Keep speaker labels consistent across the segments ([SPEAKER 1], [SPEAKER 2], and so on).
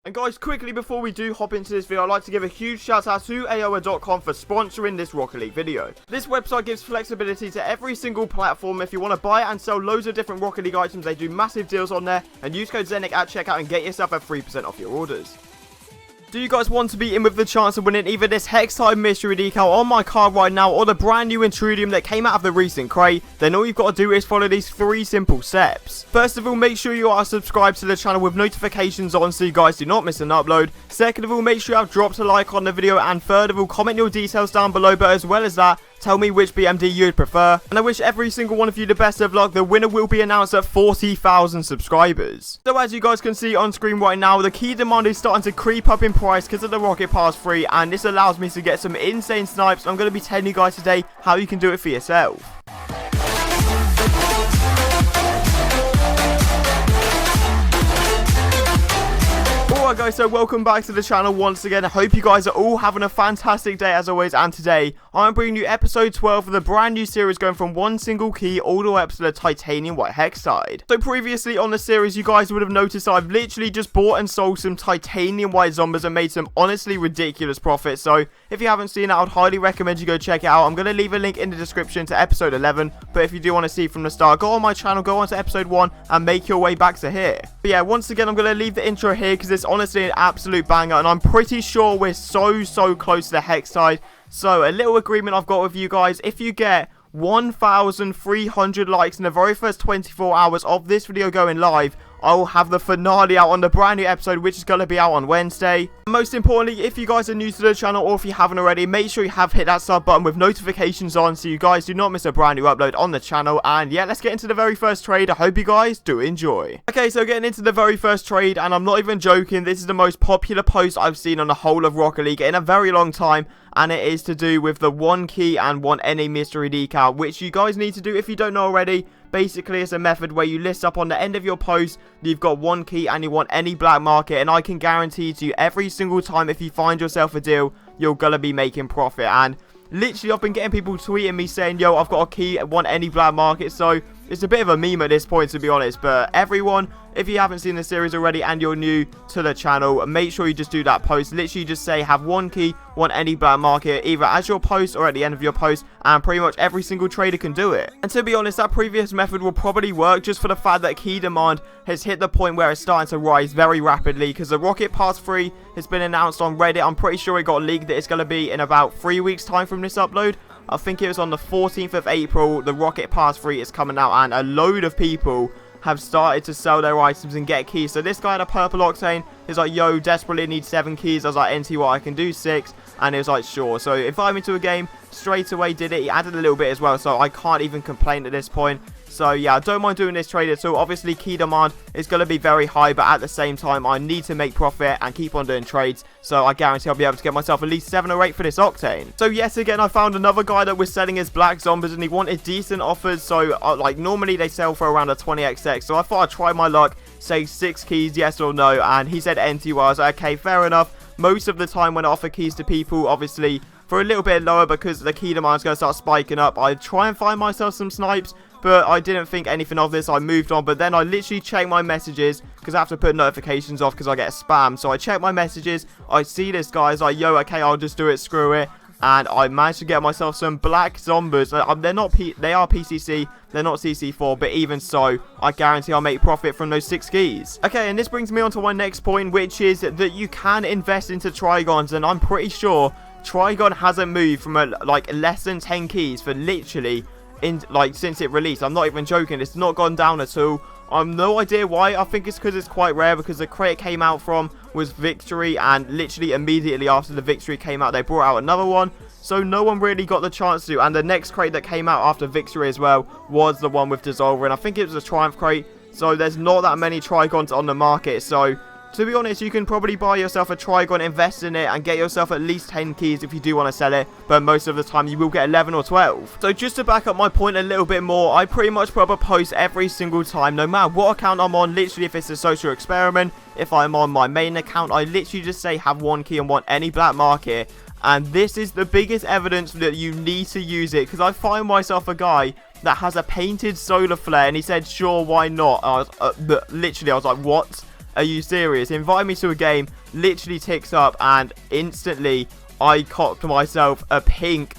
[SPEAKER 1] And guys, quickly before we do hop into this video, I'd like to give a huge shout out to AOA.com for sponsoring this Rocket League video. This website gives flexibility to every single platform. If you want to buy and sell loads of different Rocket League items, they do massive deals on there. And use code ZENIC at checkout and get yourself a 3% off your orders. Do you guys want to be in with the chance of winning either this Hex Time mystery decal on my card right now or the brand new Intrudium that came out of the recent crate? Then all you've got to do is follow these 3 simple steps. First of all, make sure you are subscribed to the channel with notifications on so you guys do not miss an upload. Second of all, make sure you have dropped a like on the video, and third of all, comment your details down below, but as well as that, tell me which BMD you'd prefer. And I wish every single one of you the best of luck. The winner will be announced at 40,000 subscribers. So as you guys can see on screen right now, the key demand is starting to creep up in price because of the Rocket Pass free, and this allows me to get some insane snipes. I'm going to be telling you guys today how you can do it for yourself. Alright guys, so welcome back to the channel once again. I hope you guys are all having a fantastic day as always, and today I'm bringing you episode 12 of the brand new series going from one single key all the way up to the titanium white hex side. So previously on the series, you guys would have noticed I've literally just bought and sold some titanium white zombies and made some honestly ridiculous profits. So if you haven't seen that, I'd highly recommend you go check it out. I'm going to leave a link in the description to episode 11, but if you do want to see from the start, go on my channel, go on to episode 1 and make your way back to here. But yeah, once again, I'm going to leave the intro here because it's honestly an absolute banger, and I'm pretty sure we're so close to the hex side. So a little agreement I've got with you guys: if you get 1,300 likes in the very first 24 hours of this video going live, I will have the finale out on the brand new episode, which is going to be out on Wednesday. And most importantly, if you guys are new to the channel or if you haven't already, make sure you have hit that sub button with notifications on so you guys do not miss a brand new upload on the channel. And yeah, let's get into the very first trade. I hope you guys do enjoy. Okay, so getting into the very first trade, and I'm not even joking, this is the most popular post I've seen on the whole of Rocket League in a very long time. And it is to do with the 1 key and 1 any mystery decal, which you guys need to do if you don't know already. Basically, it's a method where you list up on the end of your post that you've got 1 key and you want any black market, and I can guarantee to you every single time if you find yourself a deal, you're gonna be making profit. And literally, I've been getting people tweeting me saying, yo, I've got a key, want any black market. So it's a bit of a meme at this point, to be honest. But everyone, if you haven't seen the series already and you're new to the channel, make sure you just do that post. Literally just say have 1 key, want any black market, either as your post or at the end of your post, and pretty much every single trader can do it. And to be honest, that previous method will probably work just for the fact that key demand has hit the point where it's starting to rise very rapidly, because the Rocket Pass free has been announced on Reddit. I'm pretty sure it got leaked that it's going to be in about 3 weeks time from this upload. I think it was on the 14th of April, the Rocket Pass free is coming out, and a load of people have started to sell their items and get keys. So this guy had a purple octane, is like, yo, desperately need 7 keys. I was like, NT, what, I can do 6, and he was like, sure. So invited me to a game, straight away did it. He added a little bit as well, so I can't even complain at this point. So yeah, I don't mind doing this trade at all. Obviously, key demand is going to be very high, but at the same time, I need to make profit and keep on doing trades. So I guarantee I'll be able to get myself at least 7 or 8 for this octane. So yes, again, I found another guy that was selling his black zombies, and he wanted decent offers. So like normally they sell for around a 20xx. So I thought I'd try my luck, say 6 keys, yes or no. And he said NT. Well, I was like, okay, fair enough. Most of the time when I offer keys to people, obviously for a little bit lower because the key demand is going to start spiking up, I try and find myself some snipes. But I didn't think anything of this. I moved on. But then I literally checked my messages because I have to put notifications off because I get spam. So I checked my messages. I see this guy. It's like, yo, okay, I'll just do it. Screw it. And I managed to get myself some black zombies. They're not they are PCC. They're not CC4. But even so, I guarantee I'll make profit from those 6 keys. Okay, and this brings me on to my next point, which is that you can invest into Trigons. And I'm pretty sure Trigon hasn't moved from like less than 10 keys for literally since it released. I'm not even joking. It's not gone down at all. I've no idea why. I think it's because it's quite rare, because the crate it came out from was Victory, and literally immediately after the Victory came out, they brought out another one. So no one really got the chance to. And the next crate that came out after Victory as well was the one with Dissolver, and I think it was a Triumph crate. So there's not that many Trigons on the market. So to be honest, you can probably buy yourself a Trigon, invest in it, and get yourself at least 10 keys if you do want to sell it. But most of the time, you will get 11 or 12. So just to back up my point a little bit more, I pretty much put up a post every single time, no matter what account I'm on. Literally, if it's a social experiment, if I'm on my main account, I literally just say have 1 key and want any black market. And this is the biggest evidence that you need to use it, because I find myself a guy that has a painted solar flare, and he said, sure, why not? Literally, I was like, what? Are you serious? He invited me to a game, literally ticks up, and instantly I copped myself a pink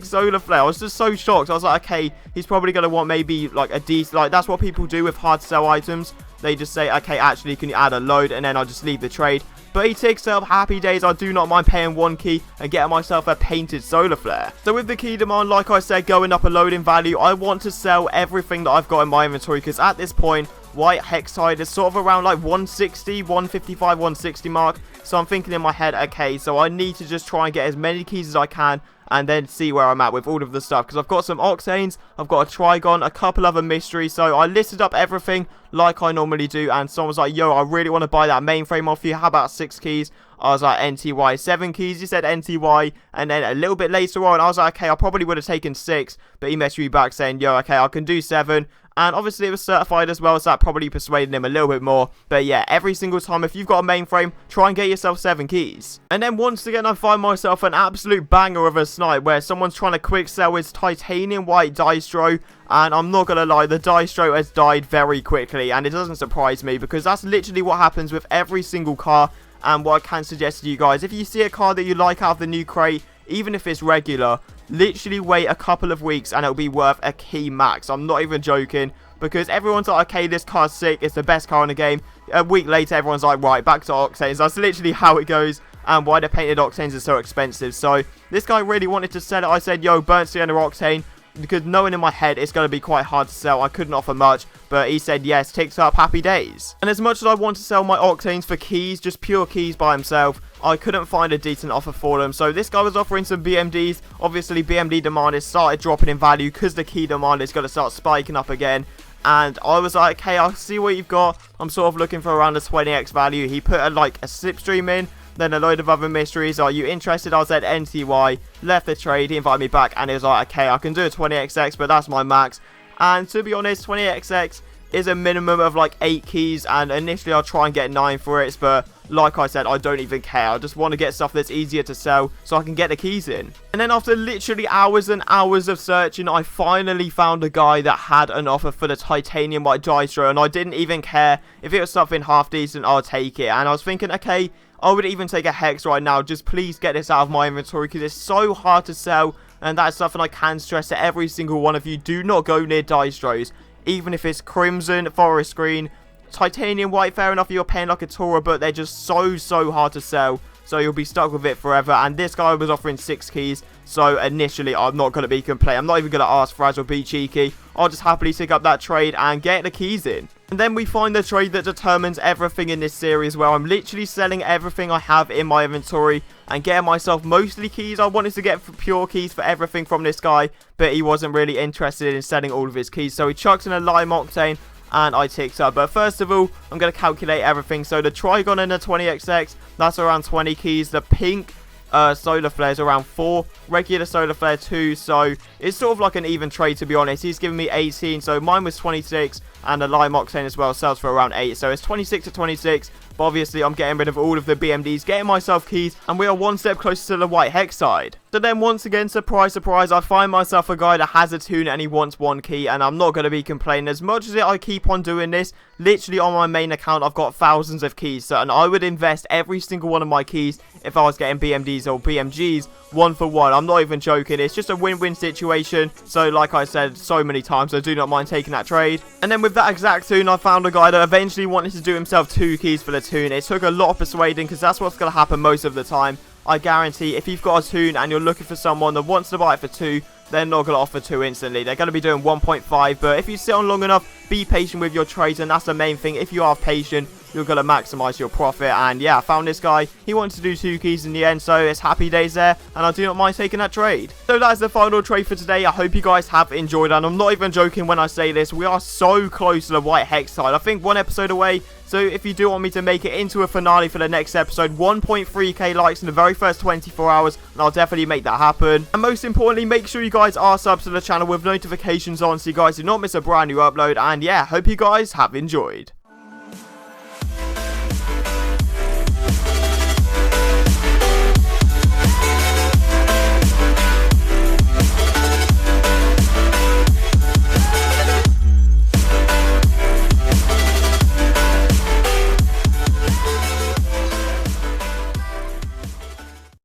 [SPEAKER 1] solar flare. I was just so shocked. I was like, okay, he's probably going to want maybe like a decent, like that's what people do with hard to sell items. They just say, okay, actually, can you add a load? And then I'll just leave the trade. But he ticks up, happy days. I do not mind paying 1 key and getting myself a painted solar flare. So with the key demand, like I said, going up a load in value, I want to sell everything that I've got in my inventory, because at this point, white hexide is sort of around like 160, 155, 160 mark. So I'm thinking in my head, okay, so I need to just try and get as many keys as I can and then see where I'm at with all of the stuff, because I've got some octanes, I've got a trigon, a couple other mysteries. So I listed up everything like I normally do, and someone was like, yo, I really want to buy that mainframe off you, how about 6 keys? I was like, NTY. 7 keys, he said NTY, and then a little bit later on, I was like, okay, I probably would have taken 6, but he messaged me back saying, yo, okay, I can do 7, and obviously it was certified as well, so that probably persuaded him a little bit more. But yeah, every single time, if you've got a mainframe, try and get yourself 7 keys. And then once again, I find myself an absolute banger of a snipe, where someone's trying to quick sell his titanium white distro, and I'm not gonna lie, the distro has died very quickly, and it doesn't surprise me, because that's literally what happens with every single car. And what I can suggest to you guys, if you see a car that you like out of the new crate, even if it's regular, literally wait a couple of weeks and it'll be worth a key max. I'm not even joking, because everyone's like, okay, this car's sick, it's the best car in the game. A week later, everyone's like, right, back to octanes. That's literally how it goes, and why the painted octanes are so expensive. So this guy really wanted to sell it. I said, yo, burnt sienna octane, because knowing in my head it's going to be quite hard to sell. I couldn't offer much, but he said yes, ticks up, happy days. And as much as I want to sell my octanes for keys, just pure keys by himself, I couldn't find a decent offer for them. So this guy was offering some BMDs. Obviously BMD demand has started dropping in value, because the key demand is going to start spiking up again. And I was like, okay, I'll see what you've got. I'm sort of looking for around a 20x value. He put like a slipstream in, then a load of other mysteries. Are you interested? I said NTY, left the trade, he invited me back, and he was like, okay, I can do a 20xx, but that's my max. And to be honest, 20xx is a minimum of like 8 keys, and initially I'll try and get 9 for it, but like I said, I don't even care. I just want to get stuff that's easier to sell so I can get the keys in. And then after literally hours and hours of searching, I finally found a guy that had an offer for the titanium white distro, and I didn't even care if it was something half decent. I'll take it. And I was thinking, okay, I would even take a hex right now. Just please get this out of my inventory, because it's so hard to sell, and that's something I can stress to every single one of you. Do not go near distros, even if it's crimson, forest green, titanium white. Fair enough, you're paying like a Torah, but they're just so hard to sell, so you'll be stuck with it forever. And this guy was offering 6 keys, so initially I'm not going to be complaining. I'm not even going to ask for as or be cheeky. I'll just happily pick up that trade and get the keys in. And then we find the trade that determines everything in this series, where I'm literally selling everything I have in my inventory and getting myself mostly keys. I wanted to get pure keys for everything from this guy, but he wasn't really interested in selling all of his keys, so he chucks in a lime octane, and I ticked up. But first of all, I'm going to calculate everything. So the trigon and the 20xx, that's around 20 keys. The pink solar flare is around 4, regular solar flare 2, so it's sort of like an even trade, to be honest. He's giving me 18, so mine was 26, and the lime octane as well sells for around 8, so it's 26 to 26. But obviously I'm getting rid of all of the BMDs, getting myself keys, and we are one step closer to the white hex side. So then once again, surprise surprise, I find myself a guy that has a tune and he wants 1 key, and I'm not going to be complaining. As much as I keep on doing this, literally on my main account I've got thousands of keys, so, and I would invest every single one of my keys if I was getting BMDs or BMGs 1 for 1. I'm not even joking. It's just a win-win situation. So like I said so many times, I do not mind taking that trade. And then with that exact tune, I found a guy that eventually wanted to do himself 2 keys for the tune. It took a lot of persuading, because that's what's going to happen most of the time. I guarantee if you've got a tune and you're looking for someone that wants to buy it for 2, they're not going to offer 2 instantly. They're going to be doing 1.5, but if you sit on long enough, be patient with your trades, and that's the main thing. If you are patient, you're going to maximize your profit. And yeah, I found this guy. He wanted to do 2 keys in the end, so it's happy days there, and I do not mind taking that trade. So that's the final trade for today. I hope you guys have enjoyed, and I'm not even joking when I say this. We are so close to the white hex side. I think 1 episode away. So if you do want me to make it into a finale for the next episode, 1.3k likes in the very first 24 hours, and I'll definitely make that happen. And most importantly, make sure you guys are subs to the channel with notifications on, so you guys do not miss a brand new upload. And yeah, hope you guys have enjoyed.